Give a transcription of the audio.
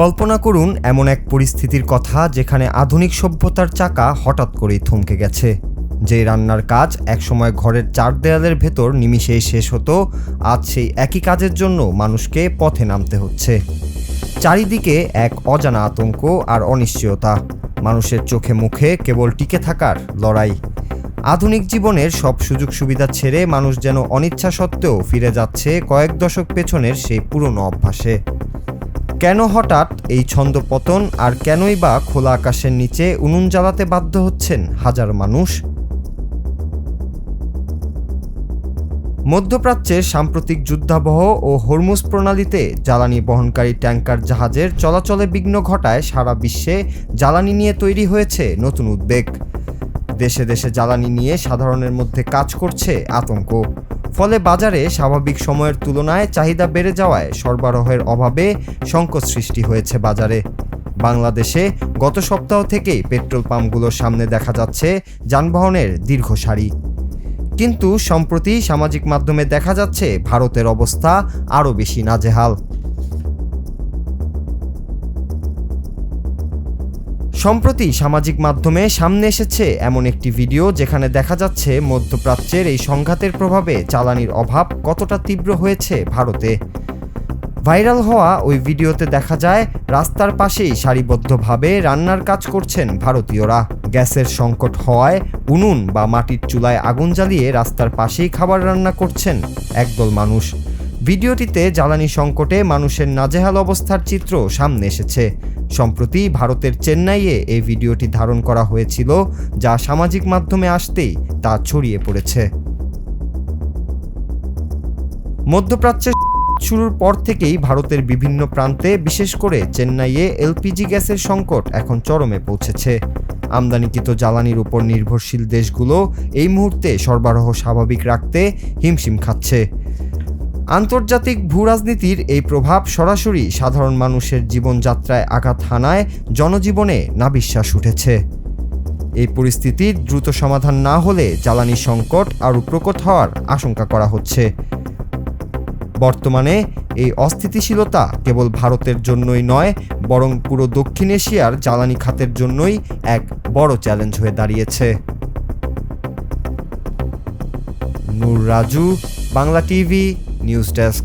কল্পনা করুন এমন এক পরিস্থিতির কথা যেখানে আধুনিক সভ্যতার চাকা হঠাৎ করেই থমকে গেছে। যে রান্নার কাজ একসময় ঘরের চার দেয়ালের ভেতর নিমিষেই শেষ হতো, আজ সেই একই কাজের জন্য মানুষকে পথে নামতে হচ্ছে। চারিদিকে এক অজানা আতঙ্ক আর অনিশ্চয়তা, মানুষের চোখে মুখে কেবল টিকে থাকার লড়াই। আধুনিক জীবনের সব সুযোগ সুবিধা ছেড়ে মানুষ যেন অনিচ্ছা সত্ত্বেও ফিরে যাচ্ছে কয়েক দশক পেছনের সেই পুরনো অভ্যাসে। কেন হঠাৎ এই ছন্দপতন, আর কেনই বা খোলা আকাশের নিচে উনুন জ্বালাতে বাধ্য হচ্ছেন হাজার মানুষ? মধ্যপ্রাচ্যের সাম্প্রতিক যুদ্ধাবহ ও হরমুজ প্রণালীতে জ্বালানি বহনকারী ট্যাঙ্কার জাহাজের চলাচলে বিঘ্ন ঘটায় সারা বিশ্বে জ্বালানি নিয়ে তৈরি হয়েছে নতুন উদ্বেগ। দেশে দেশে জ্বালানি নিয়ে সাধারণের মধ্যে কাজ করছে আতঙ্ক। ফলে বাজারে স্বাভাবিক সময়ের তুলনায় চাহিদা বেড়ে যাওয়ায় সরবরাহের অভাবে সংকট সৃষ্টি হয়েছে বাজারে। বাংলাদেশে গত সপ্তাহ থেকেই পেট্রোল পাম্পগুলোর সামনে দেখা যাচ্ছে যানবাহনের দীর্ঘ সারি। কিন্তু সম্প্রতি সামাজিক মাধ্যমে দেখা যাচ্ছে ভারতের অবস্থা আরও বেশি নাজেহাল। সম্প্রতি সামাজিক মাধ্যমে সামনে এসেছে এমন একটি ভিডিও যেখানে দেখা যাচ্ছে মধ্যপ্রাচ্যের এই সংঘাতের প্রভাবে জ্বালানির অভাব কতটা তীব্র হয়েছে ভারতে। ভাইরাল হওয়া ওই ভিডিওতে দেখা যায় রাস্তার পাশেই সারিবদ্ধভাবে রান্নার কাজ করছেন ভারতীয়রা। গ্যাসের সংকট হওয়ায় উনুন বা মাটির চুলায় আগুন জ্বালিয়ে রাস্তার পাশেই খাবার রান্না করছেন একদল মানুষ। ভিডিওটিতে জ্বালানি সংকটে মানুষের নাজেহাল অবস্থার চিত্র সামনে এসেছে। সম্প্রতি ভারতের চেন্নাইয়ে এই ভিডিওটি ধারণ করা হয়েছিল, যা সামাজিক মাধ্যমে আসতেই তা ছড়িয়ে পড়েছে। মধ্যপ্রাচ্যের শুরুর পর থেকেই ভারতের বিভিন্ন প্রান্তে, বিশেষ করে চেন্নাইয়ে এলপিজি গ্যাসের সংকট এখন চরমে পৌঁছেছে। আমদানিকৃত জ্বালানির উপর নির্ভরশীল দেশগুলো এই মুহূর্তে সরবরাহ স্বাভাবিক রাখতে হিমশিম খাচ্ছে। আন্তর্জাতিক ভূরাজনীতির এই প্রভাব সরাসরি সাধারণ মানুষের জীবনযাত্রায় আঘাত হানায় জনজীবনে নাভিশ্বাস উঠেছে। এই পরিস্থিতির দ্রুত সমাধান না হলে জ্বালানি সংকট আরও প্রকট হওয়ার আশঙ্কা করা হচ্ছে। বর্তমানে এই অস্থিতিশীলতা কেবল ভারতের জন্যই নয়, বরং পুরো দক্ষিণ এশিয়ার জ্বালানি খাতের জন্যই এক বড় চ্যালেঞ্জ হয়ে দাঁড়িয়েছে। Noor Raju, Bangla TV news desk.